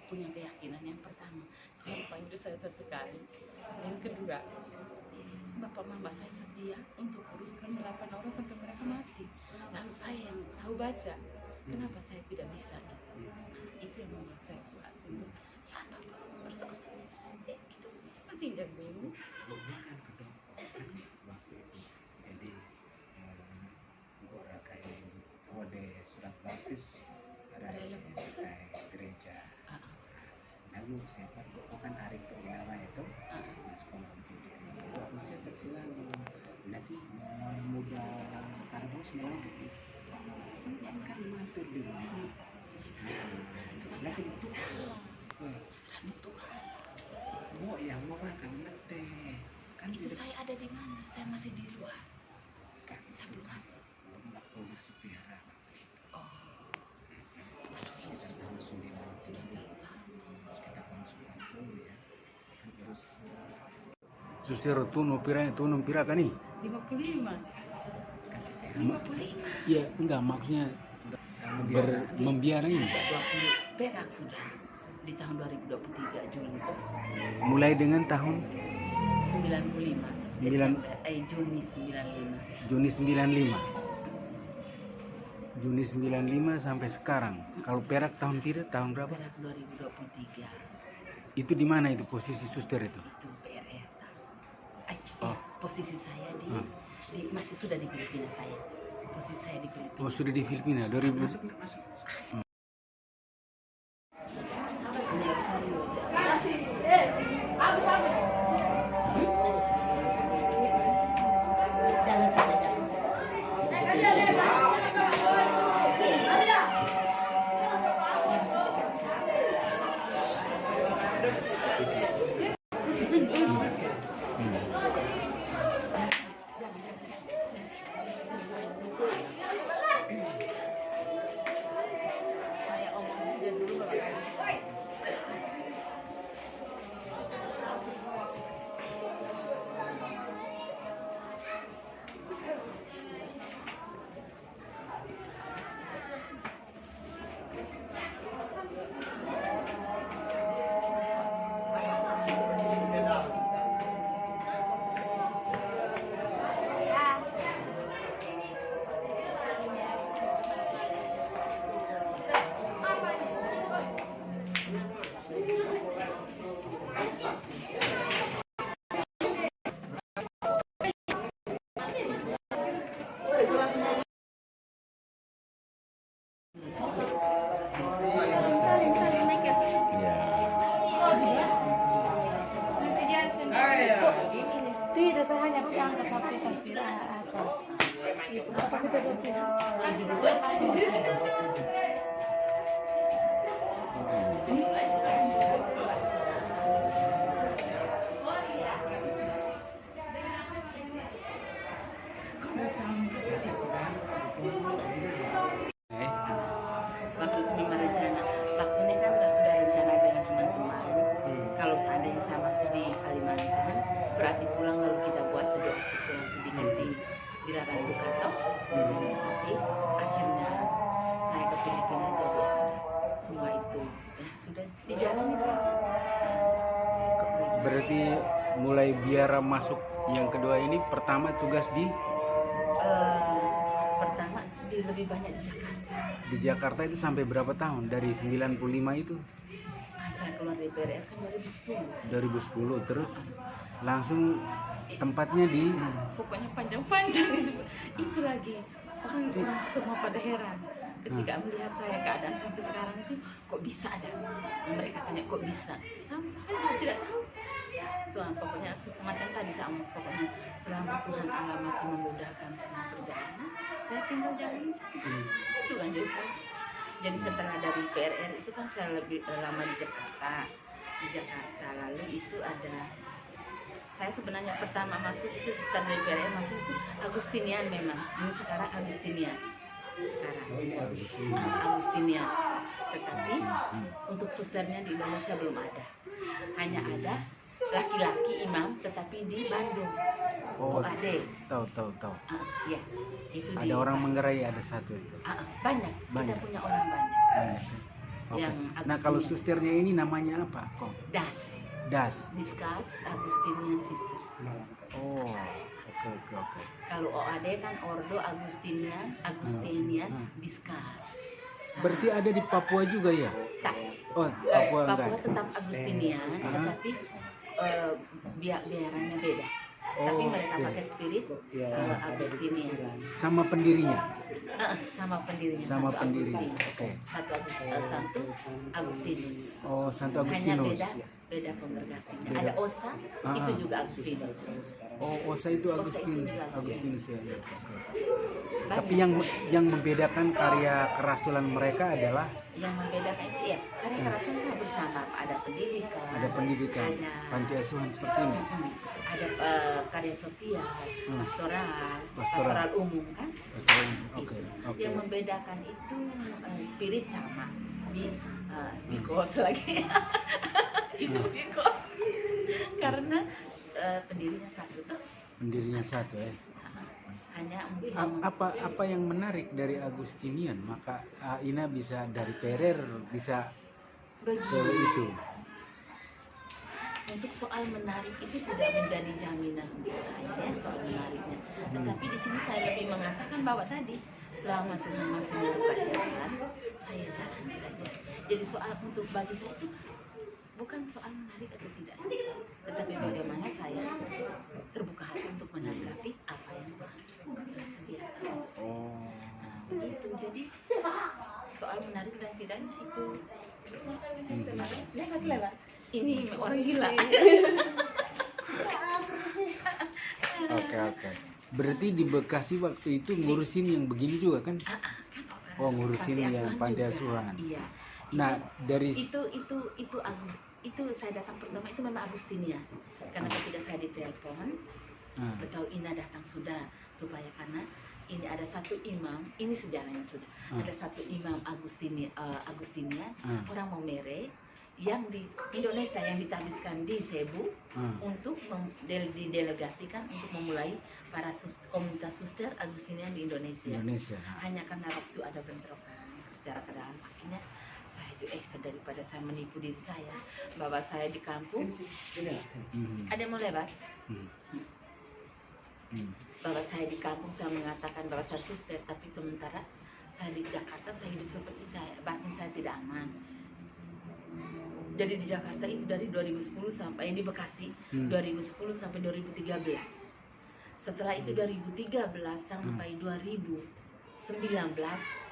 punya keyakinan yang pertama, Tuhan panggil saya satu kali. Yang kedua, Bapak Mama saya sedia untuk uruskan 8 orang sampai mereka mati. Lalu saya yang tahu baca, kenapa saya tidak bisa gitu. Itu yang membuat saya kuat untuk ya apa persoalan gitu. Masih tidak bingung. Waktu itu jadi gua kayak di surat baptis ada gereja. Lalu siapa gua kan hari pertama itu di sekolah PDRI itu aku siapet selalu nanti muda karbos melalui sembilan kan matur di nanti itu mau yang mau kan nanti kan Itu saya ada di mana? Saya masih di luar. kan Saya belum masuk. belum masuk biara Oh, sekitar tahun 9 sudah terlalu lama. sekitar tahun 90 ya kan terus Suster tu no pira kan nih? 55. kan kita 55. Iya, enggak maksudnya membiara ini. 20 perak sudah di tahun 2023 Juli itu. Mulai dengan tahun 95 Juni 95. Juni 95. Juni 95 sampai sekarang. Kalau perak tahun berapa? Perak 2023 Itu di mana itu posisi suster itu? itu PRR. Oh. Posisi saya di masih sudah di Filipina saya. Posisi saya di Filipina. Oh, sudah di Filipina 2000. masuk Jangan saja. Saya omong dia dulu Bapak. Tidak, saya hanya angkat aplikasi atas. Itu apa kita Waktu itu memang rencana, waktunya kan sudah rencana dengan teman-teman. Kalau seandainya saya masih di Kalimantan, berarti pulang lalu kita buat kedua pulang sedikit di Larantuka. Tapi akhirnya saya ke Filipina jadi ya sudah semua itu ya sudah dijalani saja. Berarti mulai biara masuk yang kedua ini pertama tugas di Pertama lebih banyak di Jakarta. Di Jakarta itu sampai berapa tahun? Dari 95 itu? Saya keluar dari PRR kan 2010. 2010 terus langsung tempatnya di Pokoknya panjang-panjang itu lagi orang semua pada heran ketika melihat saya keadaan sampai sekarang itu kok bisa ada, mereka tanya kok bisa, sampai saya juga tidak tahu. Tuhan pokoknya semacam tadi sama pokoknya selama Tuhan Allah masih memudahkan semua perjalanan, saya tinggal jalani saja. Saya juga jadi setelah dari PRR itu kan saya lebih lama di Jakarta. Lalu itu ada saya sebenarnya pertama masuk itu setelah dari PRR masuk itu Agustinian memang. Ini sekarang Agustinian. Agustinian. Tetapi untuk susternya di Indonesia belum ada. Hanya ada laki-laki imam tetapi di Bandung. OAD. Tahu. Ya, itu Ada orang Manggarai ada satu itu. banyak. Kita punya orang banyak. Banyak. Oke. Yang Nah kalau Agustinian. susternya ini namanya apa kok? Das, Das. Discalced Agustinian Sisters. Oh, oke. Kalau OAD kan Ordo Agustinian Hmm. Discalced. Berarti ada di Papua juga ya? Tak. Oh, Papua enggak. Papua tetap Agustinian, tetapi biarannya beda. Oh, Tapi mereka oke. pakai spirit Ya, Agustinian. Sama pendirinya. Sama pendirinya. Sama Santo pendirinya. Agustin. Oke. Santo Agustinus. Oh, Santo Hanya Agustinus. beda kongregasinya. Beda. Ada Osa, Ah. itu juga Agustinus. Oh, Osa itu Agustin, juga Agustinus ya. Ya, oke. Banyak. Tapi yang membedakan karya kerasulan mereka adalah Yang membedakan itu ya karya kerasulan saya bersama. Ada pendidikan. ada pendidikan, Ada panti asuhan seperti ini. ada karya sosial, Pastoral. pastoral umum kan. Pastoral. Oke, Itu. oke. Yang membedakan itu spirit sama di Bikos lagi. Itu Bikos. Karena pendirinya satu tuh Pendirinya satu ya. hanya mungkin Apa yang menarik dari Agustinian? Maka Ina bisa dari Perer bisa ke begini. itu. Untuk soal menarik itu tidak menjadi jaminan untuk saya ya, soal menariknya. Tetapi di sini saya lebih mengatakan bahwa tadi selama Tuhan masih membuka jalan, saya jalan saja. Jadi soal untuk bagi saya itu bukan soal menarik atau tidak, tetapi bagaimana saya terbuka hati untuk menanggapi apa yang Tuhan telah sediakan. Oh. Nah, begitu. Jadi soal menarik dan tidaknya itu ini orang gila. Oke. Berarti di Bekasi waktu itu ngurusin yang begini juga kan? Oh, ngurusin yang panti juga. asuhan. Iya. Nah, dari Itu saya datang pertama itu memang Agustinian. Karena ketika saya ditelepon, beritahu Ina datang sudah supaya karena ini ada satu imam, ini sejarahnya sudah. Ada satu imam Agustinian, orang Momere yang di Indonesia yang ditabiskan di Cebu untuk didelegasikan untuk memulai para komunitas suster Agustinian di Indonesia. Hanya karena waktu ada bentrokan secara keadaan akhirnya saya juga daripada saya menipu diri saya bahwa saya di kampung ada yang mau lewat bahwa saya di kampung saya mengatakan bahwa saya suster, tapi sementara saya di Jakarta saya hidup seperti batin saya tidak aman. Jadi di Jakarta itu dari 2010 sampai di Bekasi 2010 sampai 2013. Setelah itu 2013 sampai 2019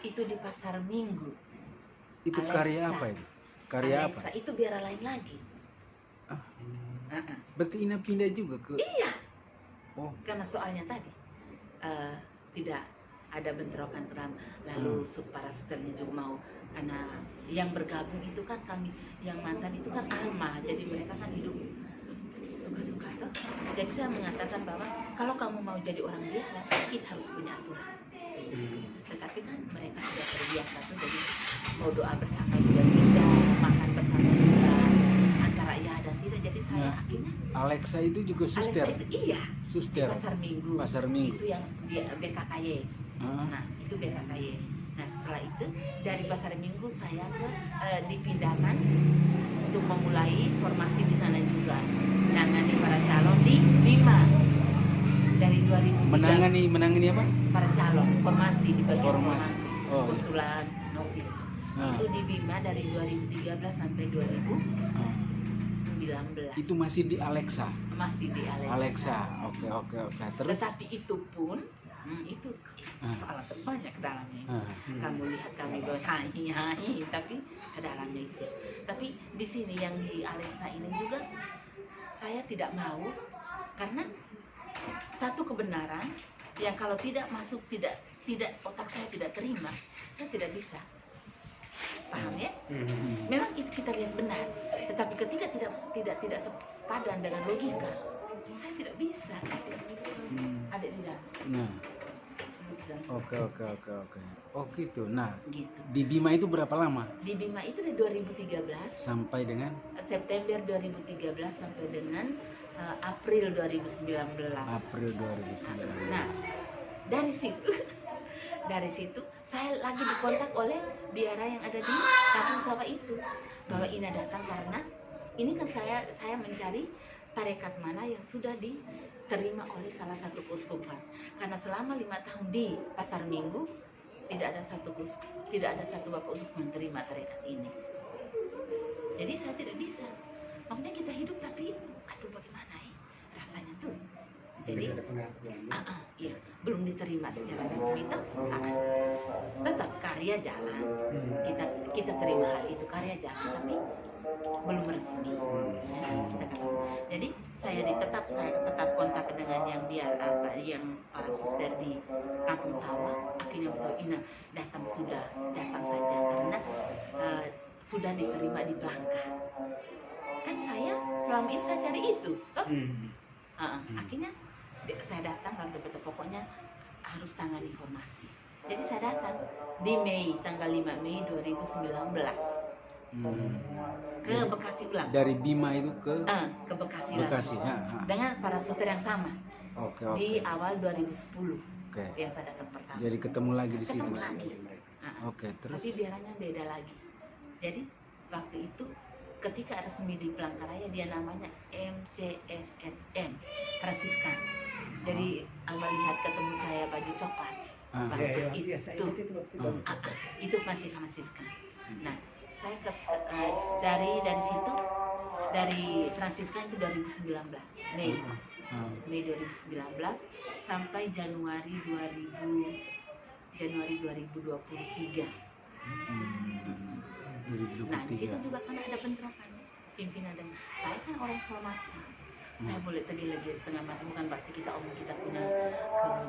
itu di Pasar Minggu. itu Alexa. karya apa itu? Karya Alexa, apa? itu biara lain lagi. Berarti Ina pindah juga ke? Iya. Oh, Karena soalnya tadi tidak ada bentrokan peran, lalu para susternya juga mau, karena yang bergabung itu kan kami yang mantan itu kan alma, jadi mereka kan hidup suka-suka itu. Jadi saya mengatakan bahwa kalau kamu mau jadi orang biasa kita harus punya aturan. Tetapi kan mereka sudah terbiasa tuh, jadi mau doa bersama juga tidak, makan bersama juga, antara ya dan tidak. Jadi saya akhirnya Alexa itu juga suster. Alexa itu, iya, Suster. di Pasar Minggu. Pasar Minggu. Itu yang di BKKY. Nah, itu BKKY. Nah, setelah itu dari Pasar Minggu saya dipindahkan untuk memulai formasi di sana juga. Menangani para calon di Bima. Dari 2003. Menangani apa? Para calon formasi di bagian Formasi. formasi. Oh. Postulan novis. Itu di Bima dari 2013 sampai 2019. Itu masih di Alexa. Masih di Alexa. Oke. Terus? Tetapi itu pun itu soal terbanyak dalamnya. Kamu lihat kami berhahi, tapi ke dalamnya itu. Tapi di sini yang di Alexa ini juga saya tidak mau, karena satu kebenaran yang kalau tidak masuk, tidak otak saya tidak terima, saya tidak bisa. Paham ya? Memang itu kita lihat benar, tetapi ketika tidak sepadan dengan logika, saya tidak bisa. Ada di dalam. Nah. Oke. Oh gitu. Nah, Gitu. di Bima itu berapa lama? Di Bima itu dari 2013 Sampai dengan September 2013 sampai dengan April 2019. April 2019. Nah, dari situ dari situ saya lagi dikontak oleh biara yang ada di kampung sawah itu, bahwa Ina datang karena ini kan saya mencari tarekat mana yang sudah diterima oleh salah satu keuskupan. Karena selama 5 tahun di Pasar Minggu tidak ada satu bapak uskup yang terima tarekat ini. Jadi saya tidak bisa. Makanya kita hidup tapi aduh bagaimana ya rasanya tuh. Jadi ada pengakuan. iya, belum diterima secara resmi tuh. Tetap karya jalan. Kita terima hal itu, karya jalan, tapi belum resmi. Jadi saya tetap kontak dengan yang yang para suster di kampung sawah. Akhirnya betul Ina datang saja karena sudah diterima di Plangka. Kan saya selama ini saya cari itu, toh. Akhirnya saya datang lalu betul pokoknya harus tangani informasi. Jadi saya datang di Mei, tanggal 5 Mei 2019 ke Bekasi pulang. Dari Bima itu ke Bekasi Bekasi, lagi. Dengan para suster yang sama. Oke. Di awal 2010 Oke. yang saya datang pertama. Jadi ketemu lagi di situ. Ketemu lagi. Oke, terus. Tapi biaranya beda lagi. Jadi waktu itu ketika resmi di Palangkaraya dia namanya MCFSM Fransiskan. Jadi melihat ketemu saya baju coklat. Iya, saya ingat itu waktu Itu masih Fransiskan. Nah, saya dari situ dari Fransiskan itu 2019 Mei 2019 sampai Januari 2023. Nah, di situ juga kan ada bentrokan pimpinan dan saya kan orang formasi. Saya boleh tegil-tegil setengah mati, bukan berarti kita punya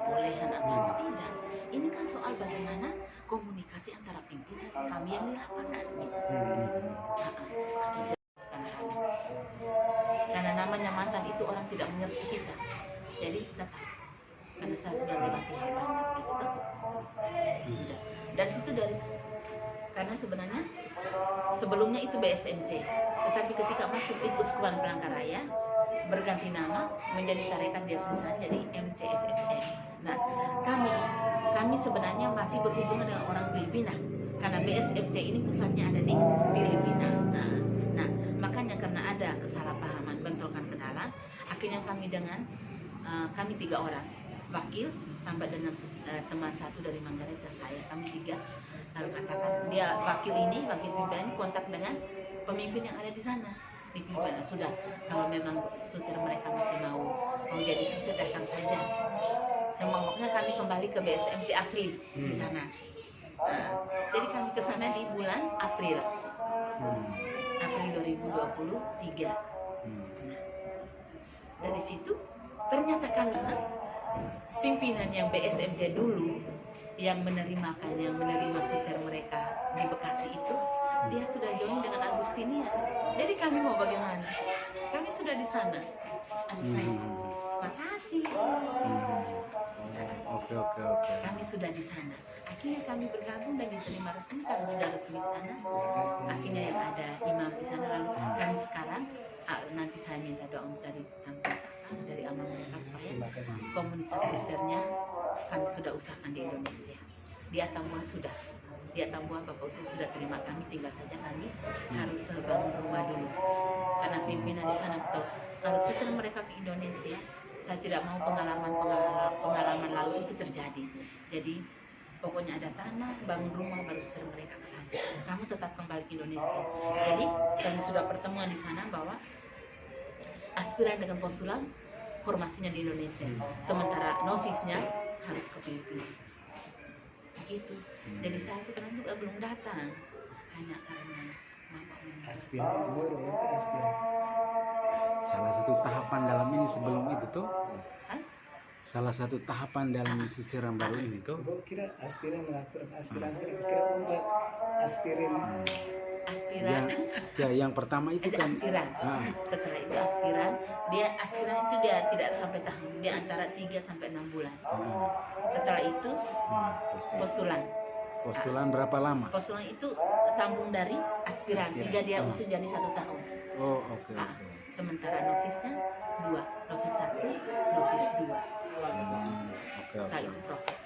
kebolehan atau apa, tidak. Ini kan soal bagaimana komunikasi antara pimpinan kami yang di lapangan gitu. Karena namanya mantan itu orang tidak mengerti kita. Jadi tetap karena saya sudah melewati hal banyak gitu. Sudah. Dari situ karena sebenarnya sebelumnya itu BSMC, tetapi ketika masuk di Keuskupan Palangkaraya berganti nama menjadi tarekat diocesan jadi MCFSM. Nah, kami sebenarnya masih berhubungan dengan orang Filipina karena BSMC ini pusatnya ada di Filipina. Nah, makanya karena ada kesalahpahaman, bentrokan ke dalam, akhirnya kami 3 orang wakil tambah dengan teman satu dari Manggarai dan saya, kami 3. Lalu katakan dia wakil pimpinan kontak dengan pemimpin yang ada di sana di Filipina. Sudah, kalau memang suster mereka masih mau jadi suster datang saja. Semoga kami kembali ke BSMC asli di sana. Jadi kami ke sana di bulan April 2023. Nah, dari situ ternyata kami pimpinan yang BSMC dulu yang menerima suster mereka di Bekasi itu, dia sudah join dengan Agustinian. Jadi kami mau bagaimana? Kami sudah di sana. Aduh saya, makasih. Oke. Kami sudah di sana. Akhirnya kami bergabung dan diterima resmi. Kami sudah resmi di sana. Akhirnya yang ada imam di sana. Lalu kami sekarang nanti saya minta doa dari tempat dari amal mereka supaya komunitas susternya kami sudah usahakan di Indonesia. Di Atambua sudah. Di Atambua Bapak Usul sudah terima kami, tinggal saja kami harus bangun rumah dulu. Karena pimpinan di sana betul. Kalau suster mereka ke Indonesia, saya tidak mau pengalaman lalu itu terjadi. Jadi pokoknya ada tanah, bangun rumah baru suster mereka ke sana. Kamu tetap kembali ke Indonesia. Jadi kami sudah pertemuan di sana bahwa aspiran dengan postulan formasinya di Indonesia, sementara novisnya harus ke Filipina. Begitu. Jadi saya sebenarnya juga belum datang hanya karena mama aspiran Salah satu tahapan dalam ini sebelum itu tuh. Salah satu tahapan dalam susteran baru ini tuh. Gue kira aspiran kira obat aspirin. Aspiran. Ya, yang pertama itu kan aspiran. Setelah itu aspiran itu dia tidak sampai tahun, dia antara 3 sampai 6 bulan. Setelah itu postulan. Postulan berapa lama? Postulan itu sambung dari aspiran sehingga dia utuh jadi 1 tahun. Oh, oke. Sementara novisnya 2, novis 1, novis 2. Oke. Setelah itu profes.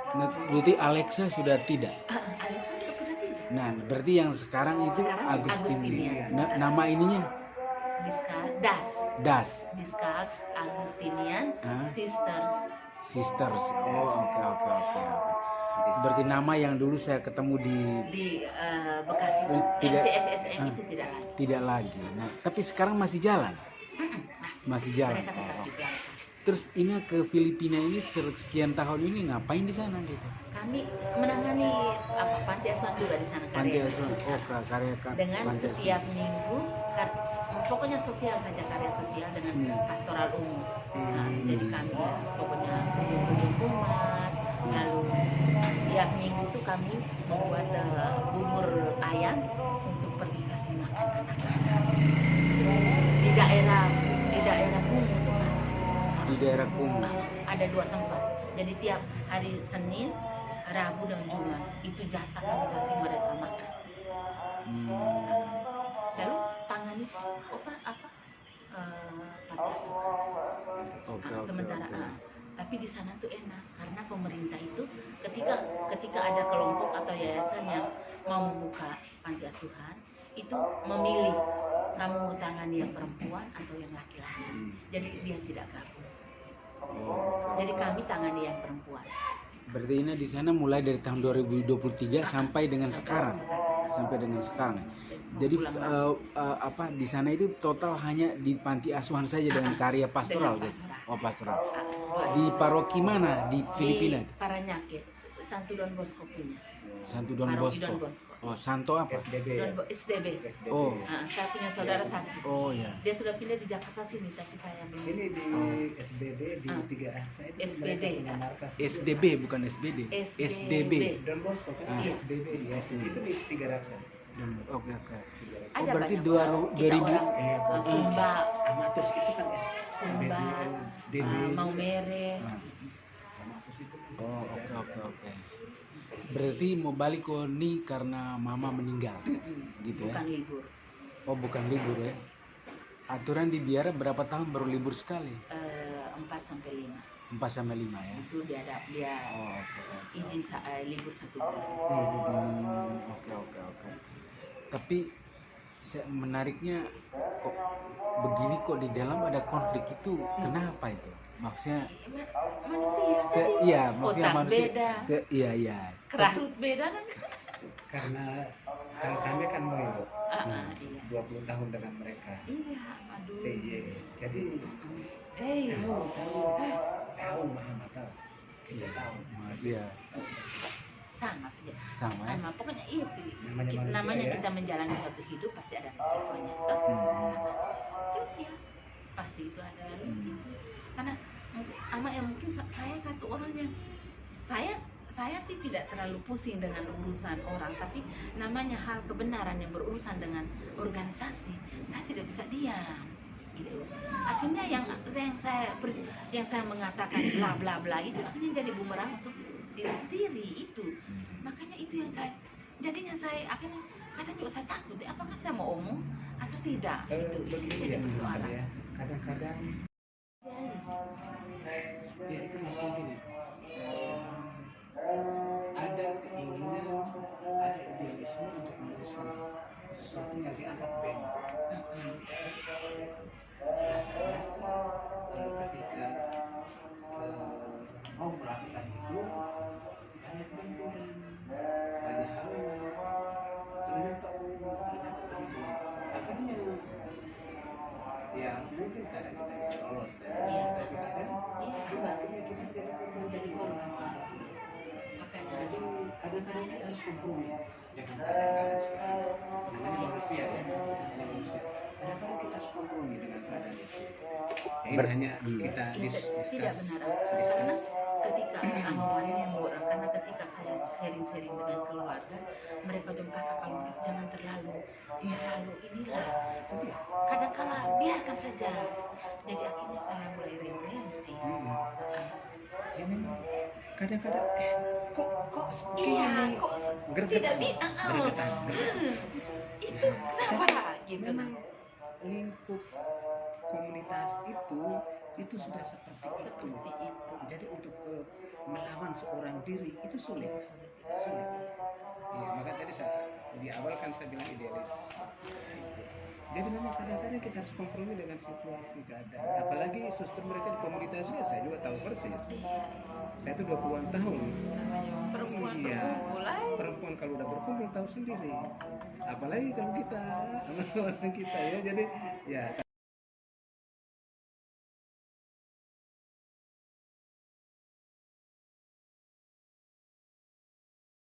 Nah, berarti Alexa sudah tidak. Alexa juga sudah tidak. Nah, berarti yang sekarang itu Sekarang Agustinian. Agustinian. Nama ininya Das Discals Agustinian Hah? Sisters. Oh, oke. Berarti nama yang dulu saya ketemu di Di Bekasi itu, Tidak. MCFSM itu tidak lagi. tidak lagi. Nah, tapi sekarang masih jalan. Masih jalan. Mereka tetap Oh. di belakang. Terus ini ke Filipina ini sekian tahun ini ngapain di sana gitu? Kami menangani panti asuhan juga di sana Panti karya. asuhan. Oh, karya Dengan panti asuhan. setiap minggu pokoknya sosial saja, karya sosial dengan pastoral umum. Nah, jadi kami ya pokoknya kunjung umat, lalu tiap minggu tuh kami membuat bubur ayam untuk pergi kasih makan anak-anak di daerah Kumu tuh kan. Di daerah Kumu. Ada 2 tempat. Jadi tiap hari Senin, Rabu dan Jumat itu jatah kami kasih mereka makan. Lalu tangani panti asuhan. Oke. Sementara tapi di sana tuh enak karena pemerintah itu ketika ada kelompok atau yayasan yang mau membuka panti asuhan itu memilih kamu mau tangani yang perempuan atau yang laki-laki. Jadi dia tidak gabung. Jadi kami tangani yang perempuan. Berarti ini di sana mulai dari tahun 2023 sampai dengan sekarang. Jadi di sana itu total hanya di panti asuhan saja dengan karya pastoral, Dengan guys. pastoral. Oh, pastoral. Di paroki mana di Filipina? Di Paranaque, Santo Don Bosco punya. Santo Don Paroki Bosco. Don Bosco. Oh, Santo apa? SDB. Oh. Saya punya saudara satu. Oh ya. Dia sudah pindah di Jakarta sini, tapi saya belum. Ini di SBB di Tiga Raksa itu SBD, mereka punya markas. SDB bukan SBD. SDB. Don Bosco kan Iya. SBB ya. Itu di Tiga Raksa. Oke. Oh, Ada berarti banyak 2000 orang Sumba, Amatus itu kan Sumba, DB. Maumere. Amatus itu. Oh, oke. Berarti mau balik ke ini karena mama meninggal. Gitu ya. Bukan libur. Oh, bukan libur ya. Aturan di biara berapa tahun baru libur sekali? 4-5. 4-5 ya. Itu dia Oh, oke. izin libur 1 bulan. Oke. Tapi menariknya kok begini, kok di dalam ada konflik itu kenapa itu? Maksudnya Manusia tadi. iya, maksudnya Otak manusia. beda. Iya. Kerahut beda kan? Karena kami kan mau Iya. 20 tahun dengan mereka. Iya, aduh. CY. Jadi tahu Mama tahu. Kita tahu. Iya. Sama saja. Sama ya. Pokoknya iya, Namanya manusia, namanya ya. kita menjalani suatu hidup pasti ada risikonya. Toh? Ya, pasti itu ada lalu gitu. Karena yang mungkin saya satu orang yang saya tidak terlalu pusing dengan urusan orang, tapi namanya hal kebenaran yang berurusan dengan organisasi, saya tidak bisa diam gitu. Akhirnya yang saya mengatakan bla bla bla itu akhirnya jadi bumerang untuk diri sendiri itu. Makanya itu yang jadinya saya akhirnya kadang juga saya takut, apakah saya mau omong atau tidak gitu. Begitu ya, Suster, ya. Kadang-kadang Idealis. ya itu maksudnya gini, ada keinginan, ada idealisme untuk meneruskan sesuatu yang dianggap bengkok. Nah, ternyata ketika mau melakukan itu banyak benturan, banyak hal ternyata akhirnya ya mungkin kadang kita bisa lolos dari tapi kadang akhirnya kita jadi korban sendiri. Jadi kadang-kadang kita harus kompromi dengan keadaan seperti itu. Namanya manusia ya, namanya manusia. Kadang-kadang kita harus kompromi dengan keadaan itu. Ya, ini hanya kita Tidak benar, karena ketika kemarin yang orang, karena ketika saya sharing-sharing dengan keluarga, mereka juga kata kalau gitu jangan terlalu inilah. Kadang-kala biarkan saja. Jadi akhirnya saya mulai referensi. Ya memang kadang-kadang kok Iya, kok tidak bisa. gergetan. Itu kenapa gitu? Memang lingkup komunitas itu itu sudah seperti itu. Seperti itu. Jadi untuk melawan seorang diri itu sulit. Iya, maka tadi di awal kan saya bilang idealis. Itu. Jadi memang kadang-kadang kita harus kompromi dengan situasi keadaan. Apalagi suster mereka di komunitas juga, saya juga tahu persis. Saya itu 20-an tahun. Perempuan Iya. berkumpul aja. Perempuan kalau udah berkumpul tahu sendiri. Apalagi kalau kita, orang kita ya. Jadi ya.